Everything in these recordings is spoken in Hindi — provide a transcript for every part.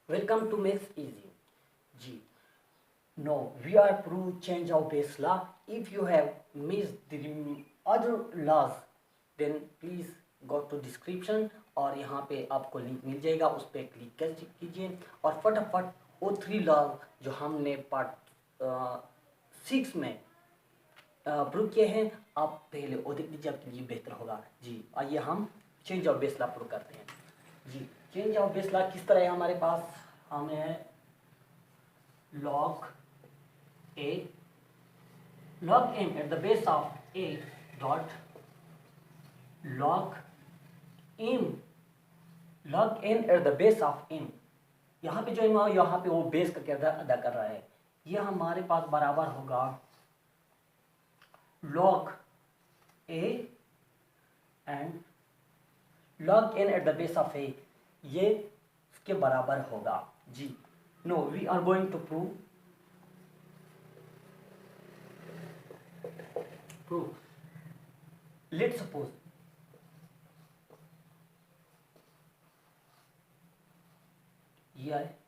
Welcome to Makes Easy. G. No, we are proof change of base law. If you have missed the other laws, then please go to description और यहाँ पे आपको लिंक मिल जाएगा, उस पर क्लिक कीजिए और फटाफट वो 3 लॉ जो हमने पार्ट 6 में प्रूव किए हैं आप पहले वो देख लीजिए, आपके लिए बेहतर होगा। जी आइए हम change of base law prove करते हैं। जी चेंज ऑफ बेस लॉ किस तरह है हमारे पास, हमें log m at the base of a dot log n at the base of m, यहाँ पे जो है यहाँ पे वो बेस का किरदार अदा कर रहा है, ये हमारे पास बराबर होगा log a and log n at the base of a, ये इसके बराबर होगा। जी no we are going to prove let's suppose ये है,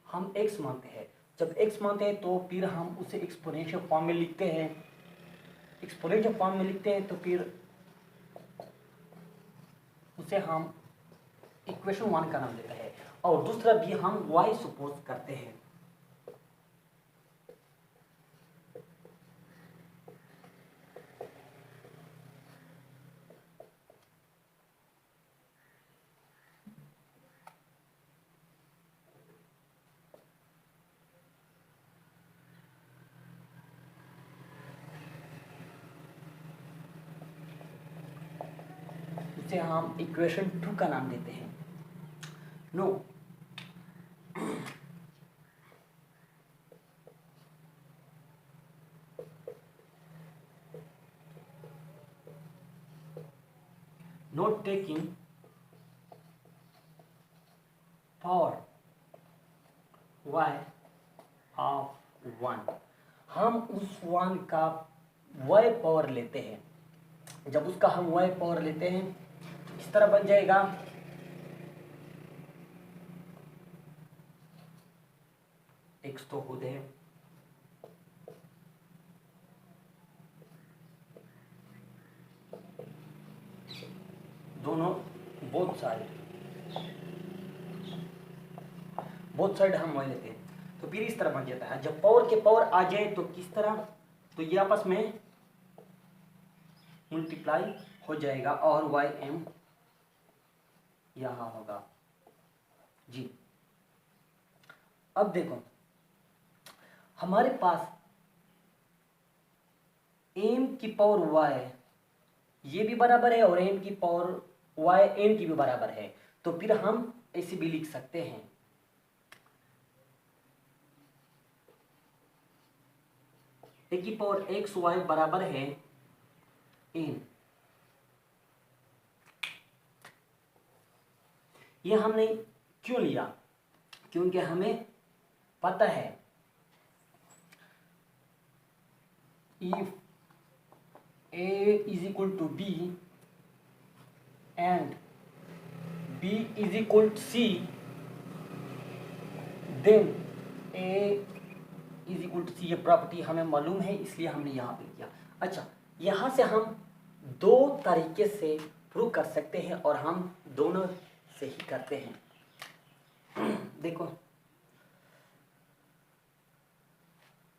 हम x मानते हैं। जब x मानते हैं तो फिर हम उसे एक्सपोनेंशियल फॉर्म में लिखते हैं। एक्सपोनेंशियल फॉर्म में लिखते हैं तो फिर उसे हम इक्वेशन 1 का नाम देते हैं और दूसरा भी हम y सपोज करते हैं। उसे हम इक्वेशन 2 का नाम देते हैं। No not taking power y of 1, हम उस 1 का y पावर लेते हैं। जब उसका हम y पावर लेते हैं तो किस तरह बन जाएगा, x तो खुद है, दोनों बोथ साइड हम y लेते हैं तो फिर इस तरह बन जाता है। जब पावर के पावर आ जाए तो किस तरह, तो ये आपस में मल्टीप्लाई हो जाएगा और वाई एम यहां होगा। जी अब देखो हमारे पास एम की पावर वाई ये भी बराबर है और एम की पावर वाई एन की भी बराबर है, तो फिर हम ऐसे भी लिख सकते हैं ए की पावर एक्स वाई बराबर है एन। ये हमने क्यों लिया, क्योंकि हमें पता है if a is equal to b and b is equal to c then a is equal to c, ये प्रॉपर्टी हमें मालूम है इसलिए हमने यहाँ पे किया। अच्छा यहाँ से हम 2 तरीके से प्रूव कर सकते हैं और हम दोनों से ही करते हैं। देखो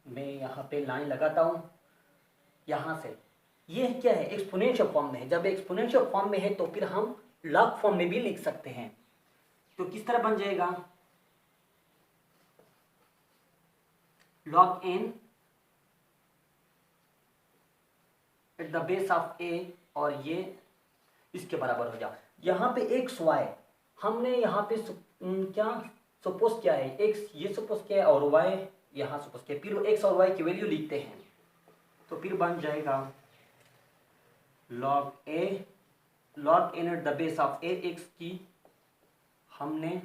मैं यहाँ पे लाइन लगाता हूँ, यहाँ से ये क्या है, एक्सपोनेंशियल फॉर्म में है। जब एक्सपोनेंशियल फॉर्म में है तो फिर हम लॉग फॉर्म में भी लिख सकते हैं। तो किस तरह बन जाएगा, log n at the base of a और ये इसके बराबर हो जाए। यहाँ पे एक्स वाई हमने यहाँ पे क्या सपोज किया है, एक्स ये सपोज किया है और वाई यहाँ सपोज किया, फिर एक्स और वाई की वैल्यू लिखते हैं तो फिर बन जाएगा log n at the base of a, x की हमने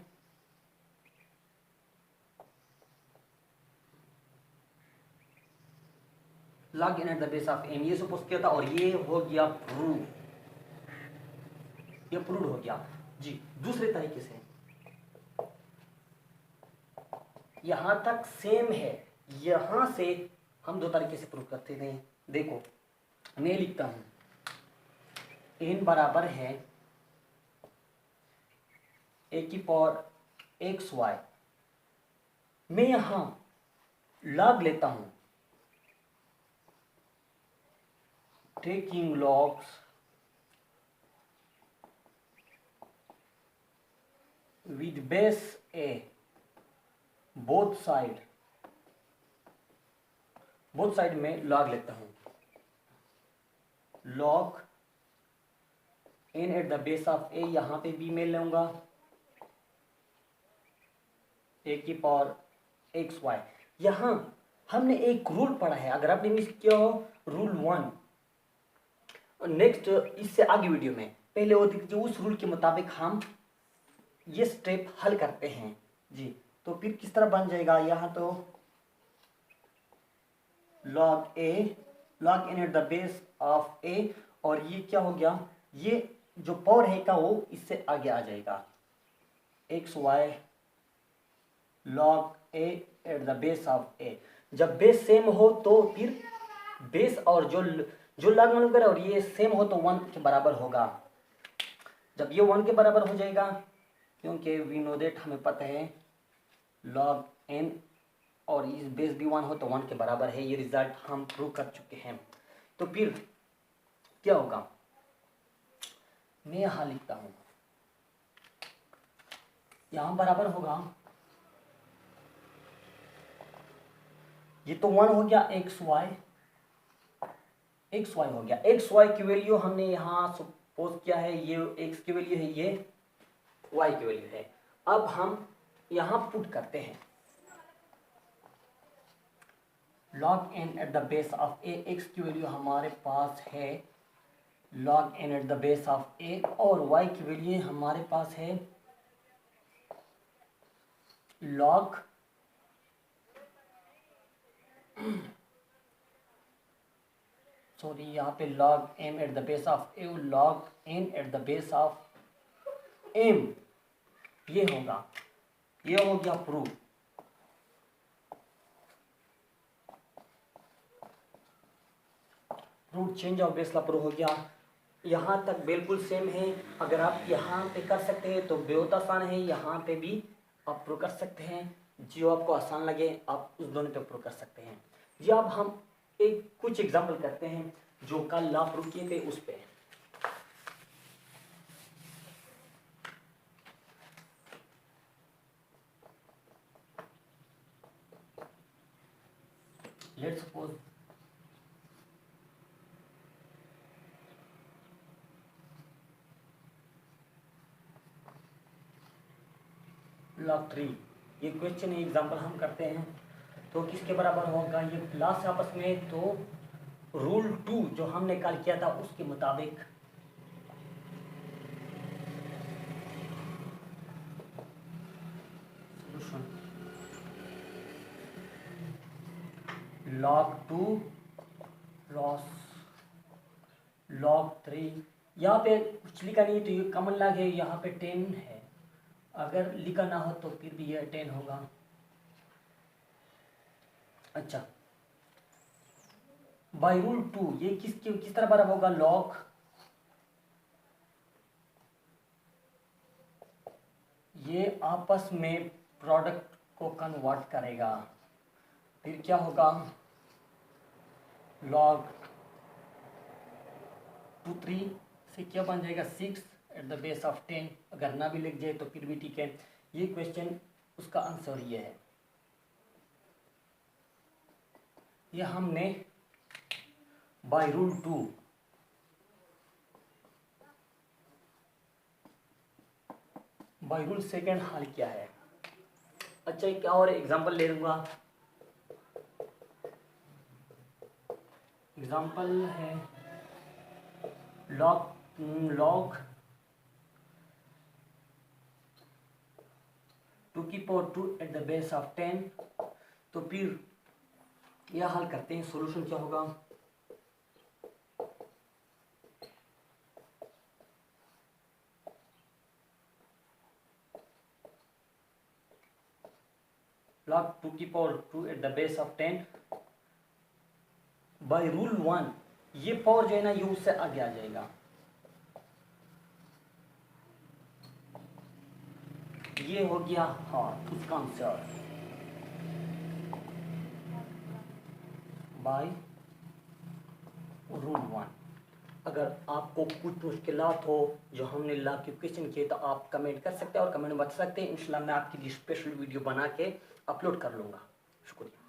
log in at the base of M, ये सपोज किया था और ये हो गया प्रूव, ये प्रूव हो गया जी। दूसरे तरीके से यहां तक सेम है, यहां से हम दो तरीके से प्रूव करते थे। देखो मैं लिखता हूं n बराबर है a की पावर एक्स वाई, मैं यहां लॉग लेता हूं, taking logs with base a, both side में लॉग लेता हूं, log n at the base of a, यहां पे भी मैं लूंगा a की पावर एक्स वाई। यहां हमने एक रूल पढ़ा है, अगर आपने मिस किया हो रूल 1, नेक्स्ट इससे आगे वीडियो में पहले वो देखिए, उस रूल के मुताबिक हम ये स्टेप हल करते हैं जी। तो फिर किस तरह बन जाएगा, यहाँ तो log a, log in at the base of a, और ये क्या हो गया, ये जो पावर है का वो इससे आगे आ जाएगा, x y log a at the base of a. जब बेस सेम हो तो फिर बेस और जो लॉग मान करे और ये सेम हो तो 1 के बराबर होगा। जब ये 1 के बराबर हो जाएगा, क्योंकि वी नो दैट, हमें पता है लॉग n और इस बेस भी 1 हो तो 1 के बराबर है, ये रिजल्ट हम प्रूव कर चुके हैं। तो फिर क्या होगा, मैं यहां लिखता हूं, यहां बराबर होगा, ये तो 1 हो गया एक्स वाई हो गया, एक्स वाई की वैल्यू हमने यहां सपोज किया है, ये एक्स की वैल्यू है, ये वाई की वैल्यू है। अब हम यहां पुट करते हैं log N at the base of a, x की वैल्यू हमारे पास है log N at the base of a, और वाई की वैल्यू हमारे पास है लॉग सॉरी यहाँ पे log M at the base of A, log N at the base of M, ये होगा, ये हो गया proof. Root change of base law proof हो गया। यहाँ तक बिल्कुल सेम है, अगर आप यहाँ पे कर सकते हैं तो बहुत आसान है, यहाँ पे भी आप प्रूव कर सकते हैं, जो आपको आसान लगे आप उस दोनों पे प्रूव कर सकते हैं जी। अब हम एक कुछ एग्जांपल करते हैं जो कल ला प्रूव किए थे उस पे। लेट्स सपोज लॉग 3, ये क्वेश्चन एग्जांपल हम करते हैं तो किसके बराबर होगा, ये प्लस आपस में, तो रूल 2 जो हमने कल किया था उसके मुताबिक सॉल्यूशन log 2 लॉस log 3, यहाँ पे कुछ लिखा नहीं तो ये कॉमन लॉग है, यहाँ पे 10 है, अगर लिखा ना हो तो फिर भी ये 10 होगा। अच्छा, बाई रूल 2 ये किस तरह बराबर होगा, लॉग ये आपस में प्रोडक्ट को कन्वर्ट करेगा, फिर क्या होगा लॉग 2 3 से क्या बन जाएगा 6 एट द बेस ऑफ 10, अगर ना भी लिख जाए तो फिर भी ठीक है। ये क्वेश्चन उसका आंसर ये है, ये हमने by rule 2 by rule second हल किया है। अच्छा एक और एग्जांपल ले लूंगा, एग्जांपल है log 2 की power 2 eight the base of 10, तो फिर यह हल करते हैं, सॉल्यूशन क्या होगा, log 2 की power 2 at the base of 10 by rule 1, ये पावर जो है ना ये उससे आगे आ जाएगा, ये हो गया हाफ उसका आंसर बाय रूल 1। अगर आपको कुछ मुश्किलात हो जो हमने ला के क्वेश्चन किए तो आप कमेंट कर सकते हैं और कमेंट में बता सकते हैं। इंशाल्लाह मैं आपके लिए स्पेशल वीडियो बना के अपलोड कर लूँगा। शुक्रिया।